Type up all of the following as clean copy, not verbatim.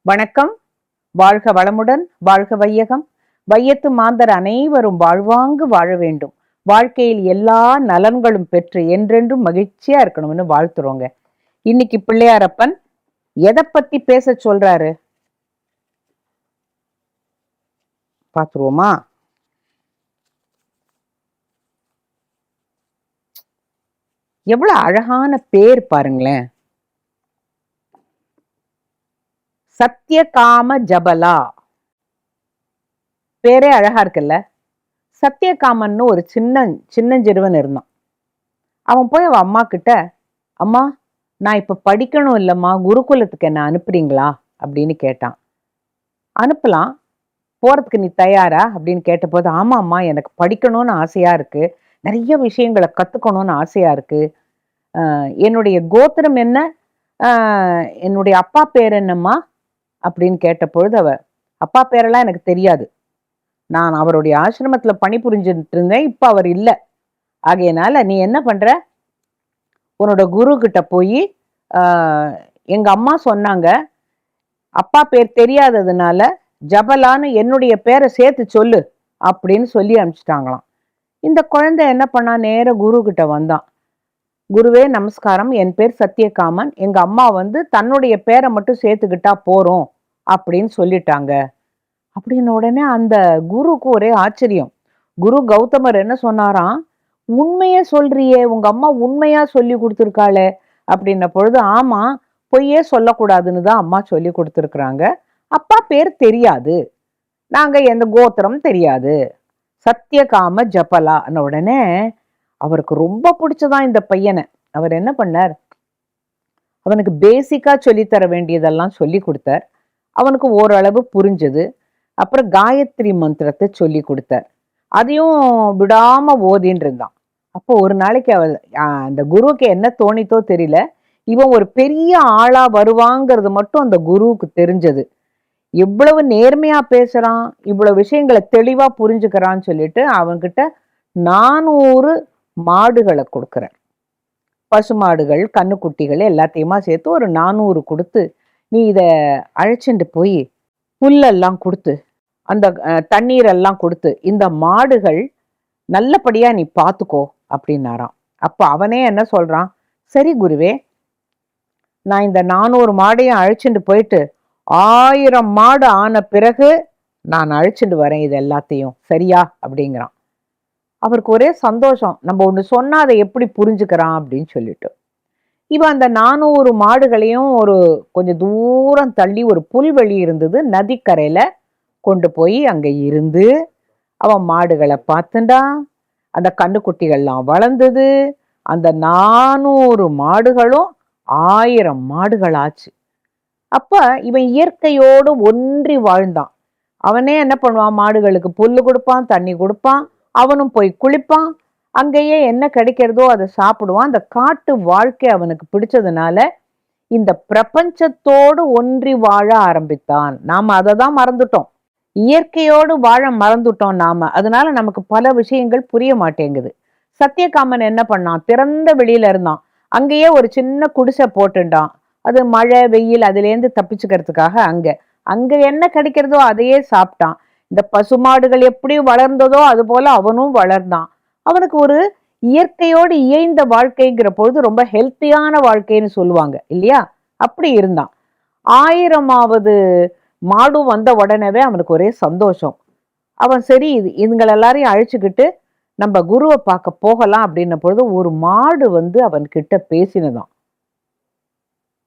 வணக்கம். வாழ்க வளமுடன், வாழ்க வையகம். வையத்து மாந்தர் அனைவரும் வாழ்வாங்கு வாழ வேண்டும். வாழ்க்கையில் எல்லா நலன்களும் பெற்று என்றென்றும் மகிழ்ச்சியா இருக்கணும்னு வாழ்த்துறோங்க. இன்னைக்கு பிள்ளையாரப்பன் எதை பத்தி பேச சொல்றாரு பாத்துருவோமா? எவ்வளவு அழகான பேர் பாருங்களேன். சத்தியகாம ஜபலா, பேரே அழகா இருக்குல்ல. சத்தியகாமன்னு ஒரு சின்னஞ்சிறுவன் இருந்தான். அவன் போய் அவன் அம்மா கிட்ட, அம்மா நான் இப்ப படிக்கணும் இல்லம்மா, குருகுலத்துக்கு என்ன அனுப்புறீங்களா அப்படின்னு கேட்டான். அனுப்பலாம், போறதுக்கு நீ தயாரா அப்படின்னு கேட்டபோது, ஆமா அம்மா எனக்கு படிக்கணும்னு ஆசையா இருக்கு, நிறைய விஷயங்களை கத்துக்கணும்னு ஆசையா இருக்கு. என்னுடைய கோத்திரம் என்ன, என்னுடைய அப்பா பேர் என்னம்மா அப்படின்னு கேட்ட பொழுது அவ, அப்பா பேரெல்லாம் எனக்கு தெரியாது, நான் அவருடைய ஆசிரமத்துல பணிபுரிஞ்சுட்டு இருந்தேன், இப்ப அவர் இல்ல, ஆகையனால நீ என்ன பண்ற, உன்னோட குரு கிட்ட போய் எங்க அம்மா சொன்னாங்க அப்பா பேர் தெரியாததுனால ஜபலான்னு என்னுடைய பேரை சேர்த்து சொல்லு அப்படின்னு சொல்லி அனுப்பிச்சிட்டாங்களாம். இந்த குழந்தை என்ன பண்ணா, நேர குரு கிட்ட வந்தான். குருவே நமஸ்காரம், என் பேர் சத்தியகாமன், எங்க அம்மா தன்னுடைய பேரை மட்டும் சேர்த்துக்கிட்டா போறோம் அப்படின்னு சொல்லிட்டாங்க. அப்படின்னு உடனே அந்த குருக்கு ஒரே ஆச்சரியம். குரு கௌதமர் என்ன சொன்னாராம், உண்மைய சொல்றியே, உங்க அம்மா உண்மையா சொல்லி கொடுத்துருக்காளே அப்படின்ன பொழுது, ஆமா பொய்யே சொல்லக்கூடாதுன்னு தான் அம்மா சொல்லி கொடுத்துருக்குறாங்க, அப்பா பேர் தெரியாது, நாங்க எந்த கோத்திரம் தெரியாது, சத்தியகாம ஜபலா. உடனே அவருக்கு ரொம்ப பிடிச்சதான் இந்த பையனை. அவர் என்ன பண்ணார், அவனுக்கு பேசிக்கா சொல்லித்தர வேண்டியதெல்லாம் சொல்லி கொடுத்தார். அவனுக்கு ஓரளவு புரிஞ்சது. அப்புறம் காயத்ரி மந்திரத்தை சொல்லி கொடுத்தார். அதையும் விடாம ஓதின்னு இருந்தான். அப்போ ஒரு நாளைக்கு அந்த குருவுக்கு என்ன தோணித்தோ தெரியல, இவன் ஒரு பெரிய ஆளா வருவாங்கிறது மட்டும் அந்த குருவுக்கு தெரிஞ்சது. இவ்வளவு நேர்மையா பேசுறான், இவ்வளவு விஷயங்களை தெளிவா புரிஞ்சுக்கிறான்னு சொல்லிட்டு அவன்கிட்ட 400 மாடுகளை கொடுக்குறார். பசுமாடுகள், கண்ணுக்குட்டிகள் எல்லாத்தையுமா சேர்த்து ஒரு 400 கொடுத்து, நீ இத அழைச்சிட்டு போய் புல்லெல்லாம் கொடுத்து, அந்த தண்ணீரெல்லாம் கொடுத்து, இந்த மாடுகள் நல்லபடியா நீ பார்த்துக்கோ அப்படின்னாராம். அப்ப அவனே என்ன சொல்றான், சரி குருவே, நான் இந்த 400 மாடையும் அழைச்சிட்டு போயிட்டு 1000 மாடு ஆன பிறகு நான் அழைச்சிட்டு வரேன் இது எல்லாத்தையும், சரியா அப்படிங்கிறான். அவருக்கு ஒரே சந்தோஷம், நம்ம ஒண்ணு சொன்னா அதை எப்படி புரிஞ்சுக்கிறான் அப்படின்னு சொல்லிட்டு இவன் அந்த 400 மாடுகளையும் ஒரு கொஞ்சம் தூரம் தள்ளி ஒரு புல்வெளி இருந்தது, நதிக்கரையில கொண்டு போய் அங்க இருந்து அவன் மாடுகளை பார்த்துட்டான். அந்த கண்ணுக்குட்டிகள்லாம் வளர்ந்தது. அந்த 400 மாடுகளும் 1000 மாடுகள் ஆச்சு. அப்ப இவன் இயற்கையோடு ஒன்றி வாழ்ந்தான். அவனே என்ன பண்ணுவான், மாடுகளுக்கு புல்லு கொடுப்பான், தண்ணி கொடுப்பான், அவனும் போய் குளிப்பான், அங்கேயே என்ன கிடைக்கிறதோ அதை சாப்பிடுவான். அந்த காட்டு வாழ்க்கை அவனுக்கு பிடிச்சதுனால இந்த பிரபஞ்சத்தோடு ஒன்றி வாழ ஆரம்பித்தான். நாம அதை தான் மறந்துட்டோம், இயற்கையோடு வாழ மறந்துட்டோம் நாம. அதனால நமக்கு பல விஷயங்கள் புரிய மாட்டேங்குது. சத்தியகாமன் என்ன பண்ணான், திறந்த வெளியில இருந்தான், அங்கேயே ஒரு சின்ன குடிசை போட்டுட்டான். அது மழை வெயில் அதுலேருந்து தப்பிச்சுக்கிறதுக்காக அங்க அங்க என்ன கிடைக்கிறதோ அதையே சாப்பிட்டான். இந்த பசுமாடுகள் எப்படி வளர்ந்ததோ அது போல அவனும் வளர்ந்தான். அவனுக்கு ஒரு இயற்கையோடு இயைந்த வாழ்க்கைங்கிற பொழுது ரொம்ப ஹெல்த்தியான வாழ்க்கைன்னு சொல்லுவாங்க இல்லையா, அப்படி இருந்தான். 1000வது மாடு வந்த உடனேவே அவனுக்கு ஒரே சந்தோஷம். அவன் சரி இதுங்களை எல்லாரையும் அழிச்சுக்கிட்டு நம்ம குருவை பார்க்க போகலாம் அப்படின்ன பொழுது ஒரு மாடு அவன் கிட்ட பேசினதான்.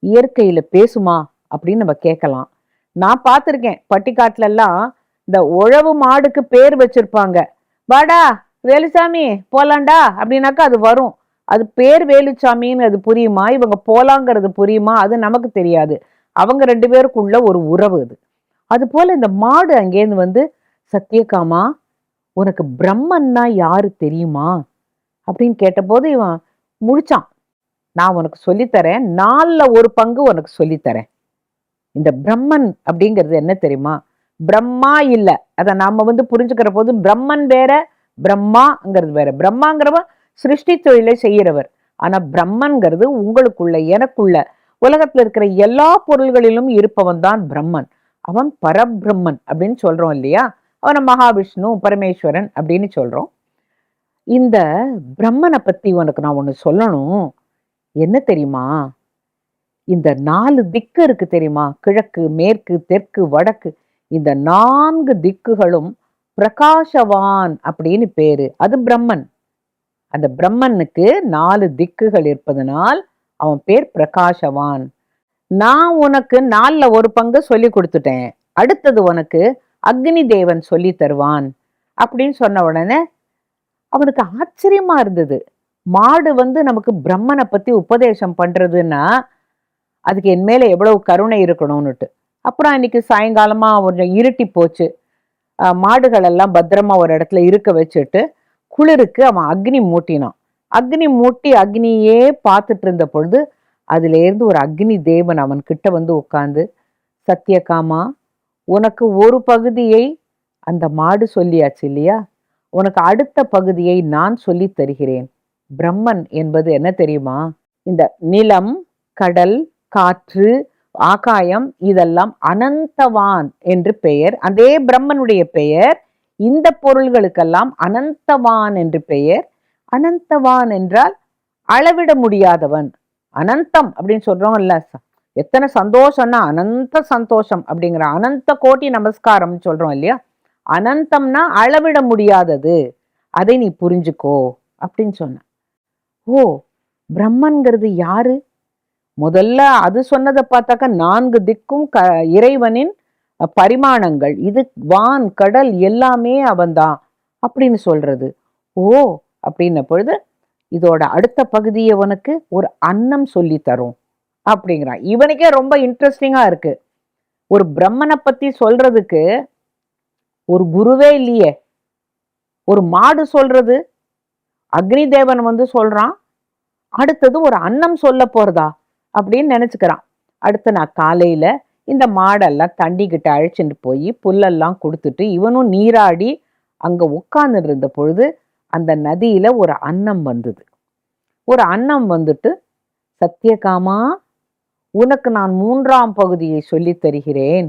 இயற்கையில பேசுமா அப்படின்னு நம்ம கேட்கலாம். நான் பார்த்திருக்கேன், பட்டிக்காட்டுல எல்லாம் இந்த உழவு மாடுக்கு பேர் வச்சிருப்பாங்க. வாடா வேலுசாமி போலாண்டா அப்படின்னாக்கா அது வரும். அது பேர் வேலுசாமின்னு அது புரியுமா, இவங்க போலாங்கிறது புரியுமா, அது நமக்கு தெரியாது. அவங்க 2 பேருக்குள்ள ஒரு உறவு அது. அது போல இந்த மாடு அங்கேருந்து சத்தியகாமா உனக்கு பிரம்மன்னா யாரு தெரியுமா அப்படின்னு கேட்டபோது இவன் முழிச்சான். நான் உனக்கு சொல்லித்தரேன், 4ல் 1 பங்கு உனக்கு சொல்லித்தரேன். இந்த பிரம்மன் அப்படிங்கிறது என்ன தெரியுமா, பிரம்மா இல்ல, அதை நாம புரிஞ்சுக்கிற போது பிரம்மன் வேற பிரம்மாங்கிறது வேற. பிரம்மாங்கிறவன் சிருஷ்டி தொழிலை செய்யறவர். ஆனா பிரம்மன்கிறது உங்களுக்குள்ள எனக்குள்ள உலகத்துல இருக்கிற எல்லா பொருள்களிலும் இருப்பவன் தான் பிரம்மன். அவன் பரபிரம்மன் அப்படின்னு சொல்றோம் இல்லையா? அவனை மகாவிஷ்ணு, பரமேஸ்வரன் அப்படின்னு சொல்றோம். இந்த பிரம்மனை பத்தி உனக்கு நான் ஒண்ணு சொல்லணும். என்ன தெரியுமா? இந்த 4 திக்கு இருக்கு தெரியுமா? கிழக்கு, மேற்கு, தெற்கு, வடக்கு. இந்த 4 திக்குகளும் பிரகாசவான் அப்படின்னு பேரு. அது பிரம்மன். அந்த பிரம்மனுக்கு 4 திக்குகள் இருப்பதனால் அவன் பேர் பிரகாசவான். நான் உனக்கு 4ல ஒரு பங்கு சொல்லி கொடுத்துட்டேன். அடுத்தது உனக்கு அக்னி தேவன் சொல்லி தருவான் அப்படின்னு சொன்ன உடனே அவனுக்கு ஆச்சரியமா இருந்தது. மாடு நமக்கு பிரம்மனை பத்தி உபதேசம் பண்றதுன்னா அதுக்கு என் மேல எவ்வளவு கருணை இருக்கணும்னுட்டு. அப்புறம் அன்னைக்கு சாயங்காலமா கொஞ்சம் இருட்டி போச்சு. மாடுகள் எல்லாம் பத்திரமா ஒரு இடத்துல இருக்க வச்சுட்டு குளிருக்கு அவன் அக்னி மூட்டினான். அக்னி மூட்டி அக்னியே பார்த்துட்டு இருந்த பொழுது அதுல இருந்து ஒரு அக்னி தேவன் அவன் கிட்ட உட்கார்ந்து, சத்தியகாமா, உனக்கு ஒரு பகுதியை அந்த மாடு சொல்லியாச்சு இல்லையா? உனக்கு அடுத்த பகுதியை நான் சொல்லி தருகிறேன். பிரம்மன் என்பது என்ன தெரியுமா? இந்த நிலம், கடல், காற்று, ஆகாயம் இதெல்லாம் அனந்தவான் என்று பெயர். அதே பிரம்மனுடைய பெயர். இந்த பொருள்களுக்கெல்லாம் அனந்தவான் என்று பெயர். அனந்தவான் என்றால் அளவிட முடியாதவன். அனந்தம் அப்படின்னு சொல்றோம் இல்ல, எத்தனை சந்தோஷம்னா அனந்த சந்தோஷம் அப்படிங்கிற அனந்த கோட்டி நமஸ்காரம் சொல்றோம் இல்லையா? அனந்தம்னா அளவிட முடியாதது, அதை நீ புரிஞ்சுக்கோ அப்படின்னு சொன்ன. ஓ, பிரம்மன்கிறது யாரு? முதல்ல அது சொன்னதை பார்த்தாக்க 4 திக்கும் இறைவனின் பரிமாணங்கள். இது வான், கடல் எல்லாமே அவன்தான் அப்படின்னு சொல்றது. ஓ அப்படின்ன பொழுது இதோட அடுத்த பகுதியை உனக்கு ஒரு அன்னம் சொல்லி தரும் அப்படிங்கிறான். இவனுக்கே ரொம்ப இன்ட்ரெஸ்டிங்கா இருக்கு. ஒரு பிரம்மனை பத்தி சொல்றதுக்கு ஒரு குருவே இல்லையே. ஒரு மாடு சொல்றது, அக்னி தேவன் சொல்றான், அடுத்தது ஒரு அன்னம் சொல்ல போறதா அப்படின்னு நினைச்சுக்கிறான். அடுத்து நான் காலையில இந்த மாடெல்லாம் தண்டிக்கிட்ட அழைச்சிட்டு போய் புல்லெல்லாம் கொடுத்துட்டு இவனும் நீராடி அங்க உட்கார்ந்து இருந்த பொழுது அந்த நதியில ஒரு அன்னம் வந்தது. ஒரு அன்னம் வந்துட்டு, சத்தியகாமா, உனக்கு நான் 3ஆம் பகுதியை சொல்லி தருகிறேன்.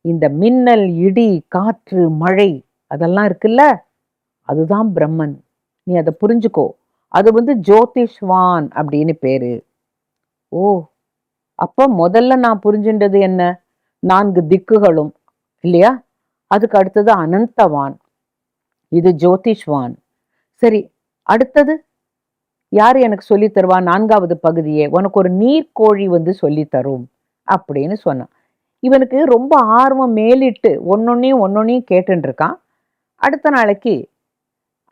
இந்த மின்னல், இடி, காற்று, மழை அதெல்லாம் இருக்குல்ல, அதுதான் பிரம்மன். நீ அதை புரிஞ்சுக்கோ. அது ஜோதிஷ்வான் அப்படின்னு பேரு. ஓ, அப்ப முதல்ல நான் புரிஞ்சின்றது என்ன? 4 திக்குகளும் இல்லையா? அதுக்கு அடுத்தது அனந்தவான், இது ஜோதிஷ்வான். சரி, அடுத்தது யாரு எனக்கு சொல்லி தருவா? 4வது பகுதியே உனக்கு ஒரு நீர்க்கோழி சொல்லி தரும் அப்படின்னு சொன்னான். இவனுக்கு ரொம்ப ஆர்வம் மேலிட்டு ஒன்னொன்னையும் கேட்டுட்டு இருக்கான். அடுத்த நாளைக்கு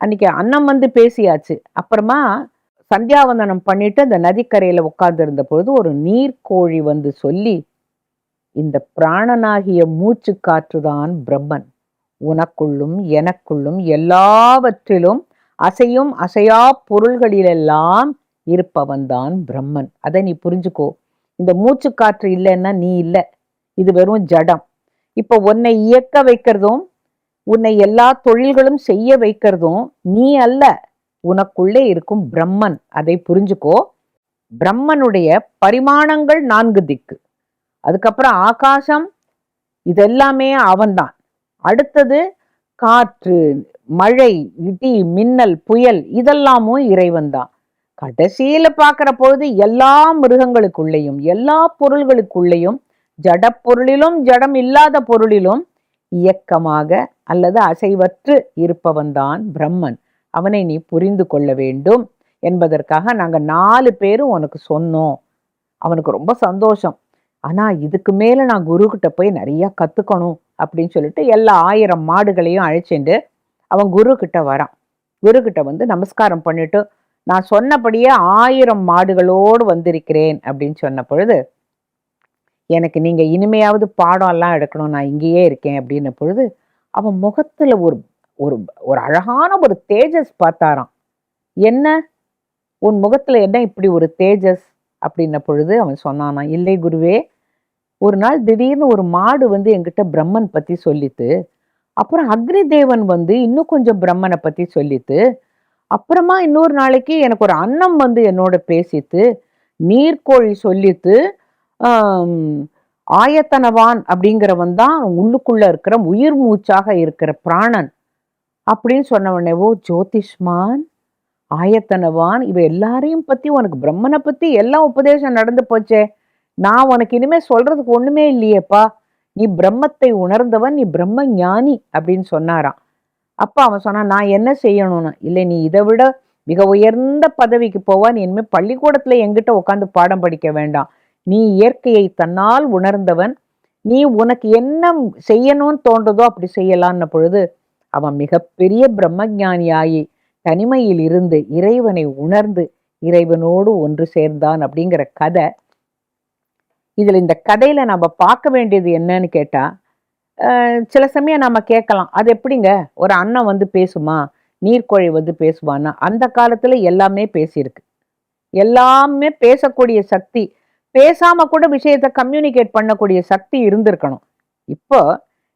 அன்னைக்கு அன்னம் பேசியாச்சு. அப்புறமா சந்தியாவந்தனம் பண்ணிட்டு அந்த நதிக்கரையில உட்கார்ந்து இருந்த பொழுது ஒரு நீர்க்கோழி சொல்லி, இந்த பிராணனாகிய மூச்சு காற்றுதான் பிரம்மன். உனக்குள்ளும் எனக்குள்ளும் எல்லாவற்றிலும் அசையும் அசையா பொருள்களிலெல்லாம் இருப்பவன் தான் பிரம்மன். அதை நீ புரிஞ்சுக்கோ. இந்த மூச்சு காற்று இல்லைன்னா நீ இல்லை. இது வெறும் ஜடம். இப்ப உன்னை இயக்க வைக்கிறதும் உன்னை எல்லா தொழில்களும் செய்ய வைக்கிறதும் நீ அல்ல, உனக்குள்ளே இருக்கும் பிரம்மன். அதை புரிஞ்சுக்கோ. பிரம்மனுடைய பரிமாணங்கள் 4 திக்கு. அதுக்கப்புறம் ஆகாசம், இதெல்லாமே அவன்தான். அடுத்தது காற்று, மழை, இடி, மின்னல், புயல் இதெல்லாமும் இறைவன் தான். கடைசியில பார்க்கிற பொழுது எல்லா மிருகங்களுக்குள்ளேயும் எல்லா பொருள்களுக்குள்ளேயும் ஜட பொருளிலும் ஜடம் இல்லாத பொருளிலும் இயக்கமாக அல்லது அசைவற்று இருப்பவன் தான் பிரம்மன். அவனை நீ புரிந்து கொள்ள வேண்டும் என்பதற்காக நாங்க 4 பேரும் உனக்கு சொன்னோம். அவனுக்கு ரொம்ப சந்தோஷம். ஆனா இதுக்கு மேல நான் குரு கிட்ட போய் நிறைய கத்துக்கணும் அப்படின்னு சொல்லிட்டு எல்லா 1000 மாடுகளையும் அழைச்சிட்டு அவன் குரு கிட்ட வரான். குரு கிட்ட நமஸ்காரம் பண்ணிட்டு, நான் சொன்னபடியே 1000 மாடுகளோடு வந்திருக்கிறேன் அப்படின்னு சொன்ன பொழுது, எனக்கு நீங்க இனிமையாவது பாடம் எல்லாம் எடுக்கணும், நான் இங்கேயே இருக்கேன் அப்படின்ன பொழுது அவன் முகத்துல ஒரு ஒரு ஒரு அழகான ஒரு தேஜஸ் பார்த்தாராம். என்ன உன் முகத்துல என்ன இப்படி ஒரு தேஜஸ் அப்படின்ன பொழுது அவன் சொன்னானா, இல்லை குருவே, ஒரு நாள் திடீர்னு ஒரு மாடு என்கிட்ட பிரம்மன் பத்தி சொல்லித்து, அப்புறம் அக்னி தேவன் இன்னும் கொஞ்சம் பிரம்மனை பத்தி சொல்லித்து, அப்புறமா இன்னொரு நாளைக்கு எனக்கு ஒரு அன்னம் என்னோட பேசித்து, நீர்க்கோழி சொல்லித்து, ஆம், ஆயத்தனவான் அப்படிங்கிறவன் தான் உள்ளுக்குள்ள இருக்கிற உயிர் மூச்சாக இருக்கிற பிராணன் அப்படின்னு சொன்ன உடனே, ஓ ஜோதிஷ்மான், ஆயத்தனவான், இவ எல்லாரையும் பத்தி உனக்கு பிரம்மனை பத்தி எல்லாம் உபதேசம் நடந்து போச்சே, நான் உனக்கு இனிமே சொல்றதுக்கு ஒண்ணுமே இல்லையேப்பா, நீ பிரம்மத்தை உணர்ந்தவன், நீ பிரம்ம ஞானி அப்படின்னு சொன்னாராம். அப்ப அவன் சொன்னான், நான் என்ன செய்யணும்னு. இல்லை, நீ இதை விட மிக உயர்ந்த பதவிக்கு போவா, நீ இனிமே பள்ளிக்கூடத்துல எங்கிட்ட உட்காந்து பாடம் படிக்க வேண்டாம், நீ இயற்கையை தன்னால் உணர்ந்தவன், நீ உனக்கு என்ன செய்யணும்னு தோன்றதோ அப்படி செய்யலான்னு பொழுது அவன் மிகப்பெரிய பிரம்மஞானியாகி தனிமையில் இருந்து இறைவனை உணர்ந்து இறைவனோடு ஒன்று சேர்ந்தான் அப்படிங்கிற கதை. இதுல இந்த கதையில நம்ம பார்க்க வேண்டியது என்னன்னு கேட்டா, சில சமயம் நம்ம கேட்கலாம், அது எப்படிங்க ஒரு அண்ணன் வந்து பேசுமா, நீர்க்கோழி வந்து பேசுவான்னா, அந்த காலத்துல எல்லாமே பேசியிருக்கு, எல்லாமே பேசக்கூடிய சக்தி, பேசாம கூட விஷயத்த கம்யூனிகேட் பண்ணக்கூடிய சக்தி இருந்திருக்கணும். இப்போ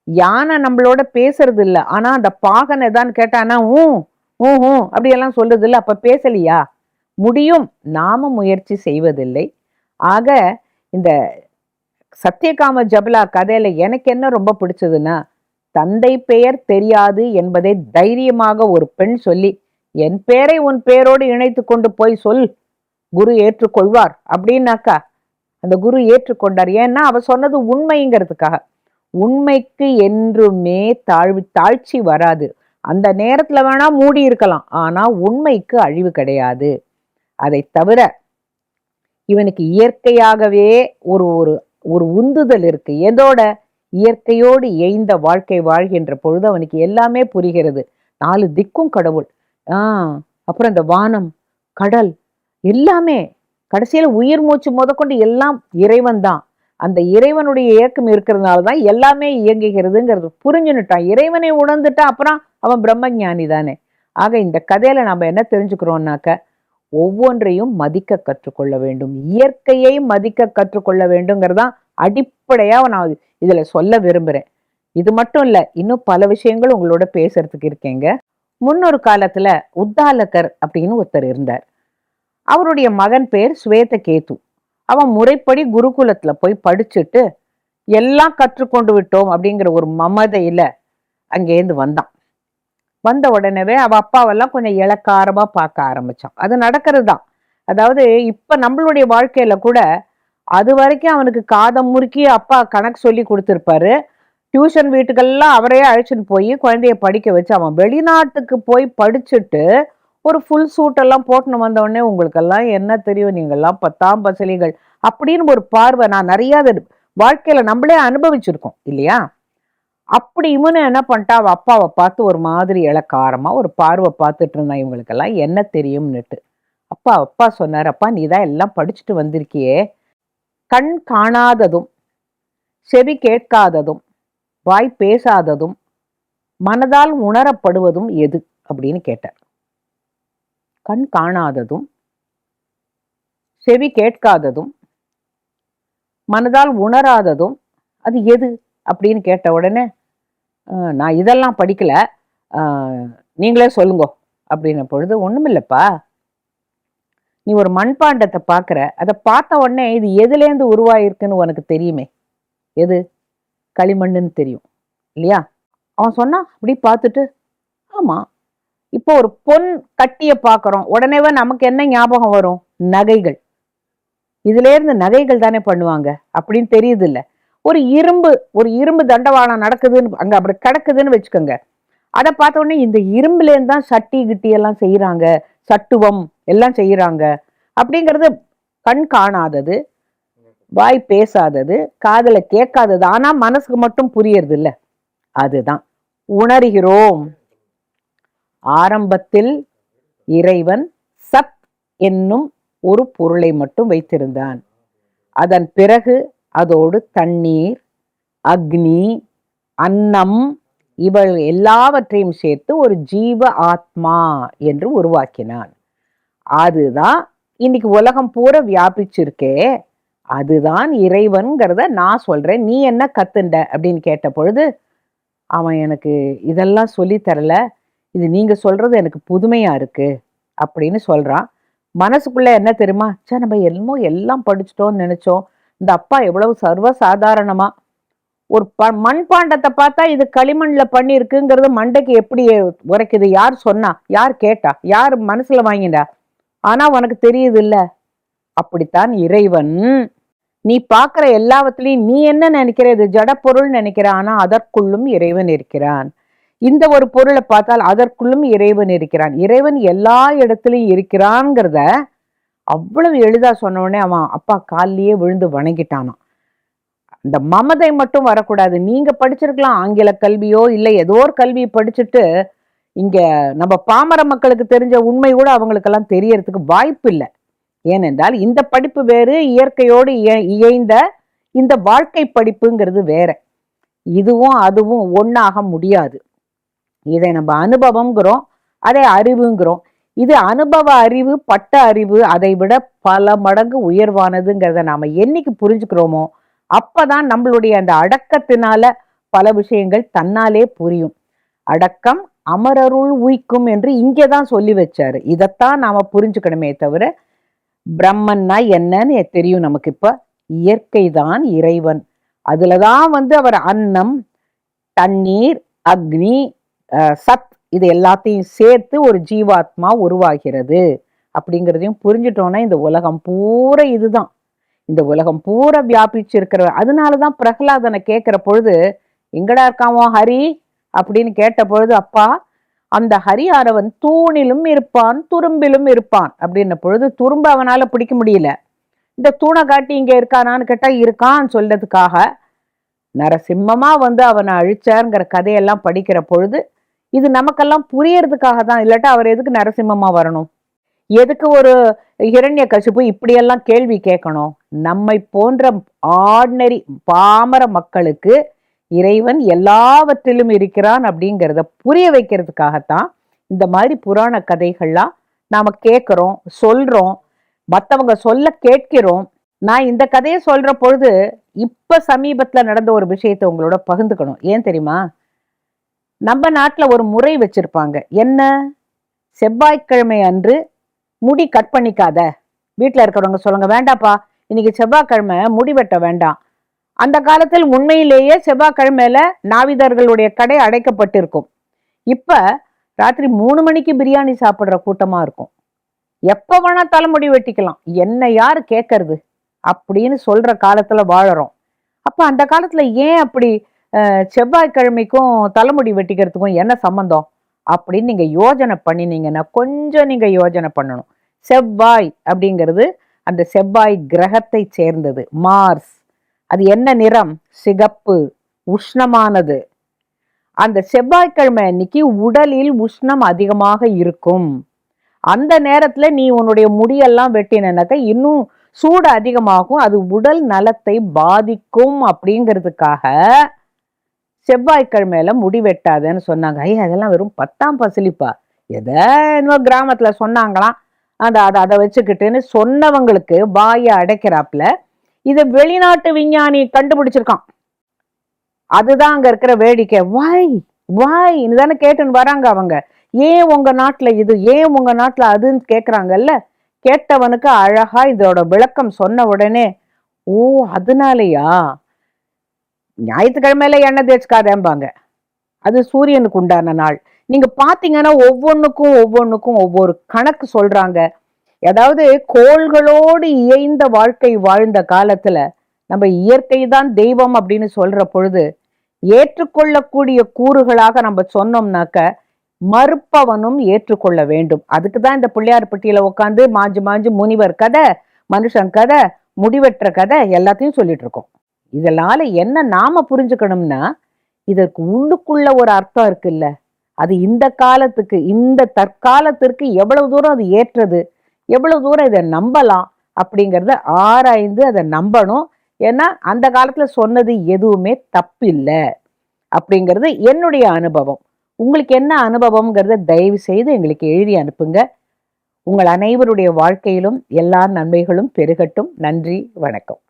யானை நம்மளோட பேசுறது இல்ல, ஆனா அந்த பாகனை தான் கேட்டானா ஊ ஊ ஊ அப்படியெல்லாம் சொல்றது இல்லை, அப்ப பேசலையா? முடியும், நாம முயற்சி செய்வதில்லை. ஆக இந்த சத்யகாம ஜபலா கதையில எனக்கு என்ன ரொம்ப பிடிச்சதுன்னா, தந்தை பெயர் தெரியாது என்பதை தைரியமாக ஒரு பெண் சொல்லி, என் பேரை உன் பேரோடு இணைத்து கொண்டு போய் சொல், குரு ஏற்றுக்கொள்வார் அப்படின்னாக்கா அந்த குரு ஏற்றுக்கொண்டார். ஏன்னா அவ சொன்னது உண்மைங்கிறதுக்காக. உண்மைக்கு என்றுமே தாழ்ச்சி வராது. அந்த நேரத்துல வேணா மூடி இருக்கலாம், ஆனா உண்மைக்கு அழிவு கிடையாது. அதை தவிர இவனுக்கு இயற்கையாகவே ஒரு ஒரு ஒரு உந்துதல் இருக்கு. எதோட? இயற்கையோடு எய்ந்த வாழ்க்கை வாழ்கின்ற பொழுது அவனுக்கு எல்லாமே புரிகிறது. 4 திக்கும் கடவுள், அப்புறம் இந்த வானம், கடல், எல்லாமே கடைசியில உயிர் மூச்சு முதற்கொண்டு எல்லாம் இறைவன் தான். அந்த இறைவனுடைய இயக்கம் இருக்கிறதுனால தான் எல்லாமே இயங்குகிறதுங்கிறது புரிஞ்சுன்னுட்டான். இறைவனை உணர்ந்துட்டா அப்புறம் அவன் பிரம்ம ஞானி தானே. ஆக இந்த கதையில நம்ம என்ன தெரிஞ்சுக்கிறோம்னாக்க, ஒவ்வொன்றையும் மதிக்க கற்றுக்கொள்ள வேண்டும், இயற்கையை மதிக்க கற்றுக்கொள்ள வேண்டும்ங்கிறதான் அடிப்படையா நான் இதுல சொல்ல விரும்புறேன். இது மட்டும் இல்ல, இன்னும் பல விஷயங்கள் உங்களோட பேசுறதுக்கு இருக்கேங்க. முன்னொரு காலத்துல உத்தாலகர் அப்படின்னு ஒருத்தர் இருந்தார். அவருடைய மகன் பேர் ஸ்வேதகேது. அவன் முறைப்படி குருகுலத்துல போய் படிச்சுட்டு எல்லாம் கற்றுக்கொண்டு விட்டோம் அப்படிங்கிற ஒரு மமதையில அங்கேருந்து வந்தான். வந்த உடனே அவ அப்பாவெல்லாம் கொஞ்சம் இளக்காரமா பார்க்க ஆரம்பிச்சான். அது நடக்கிறது தான். அதாவது இப்ப நம்மளுடைய வாழ்க்கையில கூட அது வரைக்கும் அவனுக்கு காதம் முறுக்கி அப்பா கணக்கு சொல்லி கொடுத்துருப்பாரு. டியூஷன் வீட்டுக்கெல்லாம் அவரையே அழைச்சிட்டு போய் குழந்தைய படிக்க வச்சு அவன் வெளிநாட்டுக்கு போய் படிச்சுட்டு ஒரு ஃபுல் சூட்டெல்லாம் போட்டுன்னு வந்தவொடனே உங்களுக்கெல்லாம் என்ன தெரியும், நீங்கள்லாம் 10ஆம் பசலிகள் அப்படின்னு ஒரு பார்வை நான் நிறைய வாழ்க்கையில நம்மளே அனுபவிச்சிருக்கோம் இல்லையா? அப்படி இவனு என்ன பண்ணிட்டா, அவ அப்பாவை பார்த்து ஒரு மாதிரி இளக்காரமா ஒரு பார்வை பார்த்துட்டு இருந்தான், இவங்களுக்கெல்லாம் என்ன தெரியும்னுட்டு. அப்பா சொன்னார், அப்பா நீ தான் எல்லாம் படிச்சுட்டு வந்திருக்கியே, கண் காணாததும் செவி கேட்காததும் வாய் பேசாததும் மனதால் உணரப்படுவதும் எது அப்படின்னு கேட்டார். கண் காணாததும் செவி கேட்காததும் மனதால் உணராததும் அது எது அப்படின்னு கேட்ட உடனே, நான் இதெல்லாம் படிக்கல, நீங்களே சொல்லுங்க அப்படின்ன பொழுது, ஒண்ணுமில்லப்பா, நீ ஒரு மண்பாண்டத்தை பார்க்குற, அதை பார்த்த உடனே இது எதுலேருந்து உருவாயிருக்குன்னு உனக்கு தெரியுமே, எது? களிமண்ணுன்னு தெரியும் இல்லையா? அவன் சொன்னா அப்படி பார்த்துட்டு, ஆமா, இப்போ ஒரு பொன் கட்டிய பார்க்குறோம், உடனேவே நமக்கு என்ன ஞாபகம் வரும்? நகைகள். இதுல இருந்து நகைகள் தானே பண்ணுவாங்க அப்படின்னு தெரியுது இல்ல. ஒரு இரும்பு தண்டவாளம் நடக்குதுன்னு அங்க அப்படி கிடக்குதுன்னு வச்சுக்கோங்க, அதை பார்த்த உடனே இந்த இரும்புல இருந்து தான் சட்டி கிட்டி எல்லாம் செய்யறாங்க, சட்டுவம் எல்லாம் செய்யறாங்க அப்படிங்கிறது கண் காணாதது, வாய் பேசாதது, காதுல கேட்காதது, ஆனா மனசுக்கு மட்டும் புரியறது இல்ல. அதுதான் உணர்கிறோம். ஆரம்பத்தில் இறைவன் சத் என்னும் ஒரு பொருளை மட்டும் வைத்திருந்தான். அதன் பிறகு அதோடு தண்ணீர், அக்னி, அன்னம் இவள் எல்லாவற்றையும் சேர்த்து ஒரு ஜீவ ஆத்மா என்று உருவாக்கினான். அதுதான் இன்னைக்கு உலகம் பூரா வியாபிச்சிருக்கே, அதுதான் இறைவன்கிறத நான் சொல்றேன், நீ என்ன கத்துண்ட அப்படின்னு கேட்ட பொழுது அவன், எனக்கு இதெல்லாம் சொல்லி தரல, இது நீங்க சொல்றது எனக்கு புதுமையா இருக்கு அப்படின்னு சொல்றான். மனசுக்குள்ள என்ன தெரியுமா, நம்ம என்னமோ எல்லாம் படிச்சுட்டோம்னு நினைச்சோம், இந்த அப்பா எவ்வளவு சர்வசாதாரணமா ஒரு மண்பாண்டத்தை பார்த்தா இது களிமண்ல பண்ணிருக்குங்கிறது மண்டைக்கு எப்படி உரைக்குது? யார் சொன்னா? யார் கேட்டா? யார் மனசுல வாங்கிண்டா? ஆனா உனக்கு தெரியுது இல்ல? அப்படித்தான் இறைவன். நீ பார்க்கிற எல்லாவற்றிலையும் நீ என்ன நினைக்கிற? இது ஜட பொருள் நினைக்கிற, ஆனா அதற்குள்ளும் இறைவன் இருக்கிறான். இந்த ஒரு பொருளை பார்த்தால் அதற்குள்ளும் இறைவன் இருக்கிறான். இறைவன் எல்லா இடத்துலயும் இருக்கிறான்ங்கிறத அவ்வளவு எளிதா சொன்ன உடனே அவன் அப்பா காலிலேயே விழுந்து வணங்கிட்டானான். இந்த மமதை மட்டும் வரக்கூடாது. நீங்க படிச்சிருக்கலாம் ஆங்கில கல்வியோ இல்லை ஏதோ ஒரு கல்வியை படிச்சுட்டு இங்க நம்ம பாமர மக்களுக்கு தெரிஞ்ச உண்மை கூட அவங்களுக்கெல்லாம் தெரியறதுக்கு வாய்ப்பு இல்லை. ஏனென்றால் இந்த படிப்பு வேறு, இயற்கையோடு இயைந்த இந்த வாழ்க்கை படிப்புங்கிறது வேற. இதுவும் அதுவும் ஒன்னாக முடியாது. இதை நம்ம அனுபவம்ங்கிறோம், அதை அறிவுங்கிறோம். இது அனுபவ அறிவு, பட்ட அறிவு அதை விட பல மடங்கு உயர்வானதுங்கிறத நாம என்னைக்கு புரிஞ்சுக்கிறோமோ அப்பதான் நம்மளுடைய அந்த அடக்கத்தினால பல விஷயங்கள் தன்னாலே புரியும். அடக்கம் அமரருள் உய்க்கும் என்று இங்கேதான் சொல்லி வச்சாரு. இதைத்தான் நாம புரிஞ்சுக்கணுமே தவிர பிரம்மன்னா என்னன்னு தெரியும் நமக்கு. இப்ப இயற்கை தான் இறைவன். அதுலதான் அவர் அன்னம், தண்ணீர், அக்னி, சத் இது எல்லாத்தையும் சேர்த்து ஒரு ஜீவாத்மா உருவாகிறது அப்படிங்கிறதையும் புரிஞ்சுட்டோம்னா இந்த உலகம் பூரா இதுதான். இந்த உலகம் பூரா வியாபிச்சு இருக்கிற. அதனாலதான் பிரகலாதனை கேட்கிற பொழுது எங்கடா இருக்காமோ ஹரி அப்படின்னு கேட்ட பொழுது, அப்பா அந்த ஹரியானவன் தூணிலும் இருப்பான் துரும்பிலும் இருப்பான் அப்படின்ன பொழுது துரும்ப அவனால பிடிக்க முடியல. இந்த தூணை காட்டி இங்க இருக்கானான்னு கேட்டா இருக்கான்னு சொல்றதுக்காக நரசிம்மமா அவனை அழிச்சாருங்கிற கதையெல்லாம் படிக்கிற பொழுது இது நமக்கெல்லாம் புரியறதுக்காக தான். இல்லாட்டா அவர் எதுக்கு நரசிம்மமா வரணும்? எதுக்கு ஒரு ஹிரண்யகசிபு இப்படியெல்லாம் கேள்வி கேட்கணும்? நம்மை போன்ற ஆர்டினரி பாமர மக்களுக்கு இறைவன் எல்லாவற்றிலும் இருக்கிறான் அப்படிங்கிறத புரிய வைக்கிறதுக்காகத்தான் இந்த மாதிரி புராண கதைகள்லாம் நாம கேட்கிறோம், சொல்றோம், மற்றவங்க சொல்ல கேட்கிறோம். நான் இந்த கதையை சொல்ற பொழுது இப்ப சமீபத்துல நடந்த ஒரு விஷயத்தை உங்களோட பகிர்ந்துக்கணும். ஏன் தெரியுமா? நம்ம நாட்டுல ஒரு முறை வச்சிருப்பாங்க. என்ன? செவ்வாய்க்கிழமை அன்று முடி கட் பண்ணிக்காத. வீட்டுல இருக்கிறவங்க சொல்லுங்க, வேண்டாப்பா இன்னைக்கு செவ்வாய்க்கிழமை முடி வெட்ட வேண்டாம். அந்த காலத்தில் உண்மையிலேயே செவ்வாய்க்கிழமையில நாவிதர்களுடைய கடை அடைக்கப்பட்டிருக்கும். இப்ப ராத்திரி 3 மணிக்கு பிரியாணி சாப்பிடுற கூட்டமா இருக்கும். எப்ப வேணா தலைமுடி வெட்டிக்கலாம், என்ன யாரு கேட்கறது அப்படின்னு சொல்ற காலத்துல வாழறோம். அப்ப அந்த காலத்துல ஏன் அப்படி செவ்வாய்க்கிழமைக்கும் தலைமுடி வெட்டிக்கிறதுக்கும் என்ன சம்பந்தம் அப்படின்னு நீங்க யோஜனை பண்ணினீங்கன்னா, கொஞ்சம் நீங்க யோஜனை பண்ணணும். செவ்வாய் அப்படிங்கிறது அந்த செவ்வாய் கிரகத்தை சேர்ந்தது. மார்ஸ். அது என்ன நிறம்? சிகப்பு, உஷ்ணமானது. அந்த செவ்வாய்க்கிழமை அன்னைக்கு உடலில் உஷ்ணம் அதிகமாக இருக்கும். அந்த நேரத்துல நீ உன்னுடைய முடியெல்லாம் வெட்டினாக்க இன்னும் சூடு அதிகமாகும், அது உடல் நலத்தை பாதிக்கும் அப்படிங்கிறதுக்காக செவ்வாய்க்கிழமையில முடி வெட்டாதன்னு சொன்னாங்க. ஐயா அதெல்லாம் வெறும் 10ஆம் பசிலிப்பா, எதை இன்னொரு கிராமத்துல சொன்னாங்களாம், அதை வச்சுக்கிட்டுன்னு சொன்னவங்களுக்கு வாயை அடைக்கிறாப்புல இதை வெளிநாட்டு விஞ்ஞானி கண்டுபிடிச்சிருக்கான். அதுதான் அங்க இருக்கிற வேடிக்கை. வாய் வாய் தானே கேட்டுன்னு வராங்க அவங்க. ஏன் உங்க நாட்டுல இது, ஏன் உங்க நாட்டுல அதுன்னு கேக்குறாங்கல்ல. கேட்டவனுக்கு அழகா இதோட விளக்கம் சொன்ன உடனே, ஓ அதனாலயா ஞாயிற்றுக்கிழமையில எண்ணெய் தேய்ச்சிக்காதேம்பாங்க, அது சூரியனுக்கு உண்டான நாள். நீங்க பாத்தீங்கன்னா ஒவ்வொன்றுக்கும் ஒவ்வொரு கணக்கு சொல்றாங்க. அதாவது கோள்களோடு இயைந்த வாழ்க்கை வாழ்ந்த காலத்துல நம்ம இயற்கை தான் தெய்வம் அப்படின்னு சொல்ற பொழுது ஏற்றுக்கொள்ளக்கூடிய கூறுகளாக நம்ம சொன்னோம்னாக்க மறுப்பவனும் ஏற்றுக்கொள்ள வேண்டும். அதுக்குதான் இந்த பிள்ளையார் பட்டியல உட்காந்து மாஞ்சு மாஞ்சு முனிவர் கதை, மனுஷன் கதை, முடிவெற்ற கதை எல்லாத்தையும் சொல்லிட்டு இருக்கோம். இதனால என்ன நாம புரிஞ்சுக்கணும்னா, இதற்கு உள்ளுக்குள்ள ஒரு அர்த்தம் இருக்குல்ல, அது இந்த காலத்துக்கு இந்த தற்காலத்திற்கு எவ்வளவு தூரம் அது ஏற்றது, எவ்வளவு தூரம் இதை நம்பலாம் அப்படிங்கிறத ஆராய்ந்து அதை நம்பணும். ஏன்னா அந்த காலத்துல சொன்னது எதுவுமே தப்பில்லை அப்படிங்கிறது என்னுடைய அனுபவம். உங்களுக்கு என்ன அனுபவம்ங்கிறத தயவு செய்து எங்களுக்கு எழுதி அனுப்புங்க. உங்கள் அனைவருடைய வாழ்க்கையிலும் எல்லா நன்மைகளும் பெருகட்டும். நன்றி, வணக்கம்.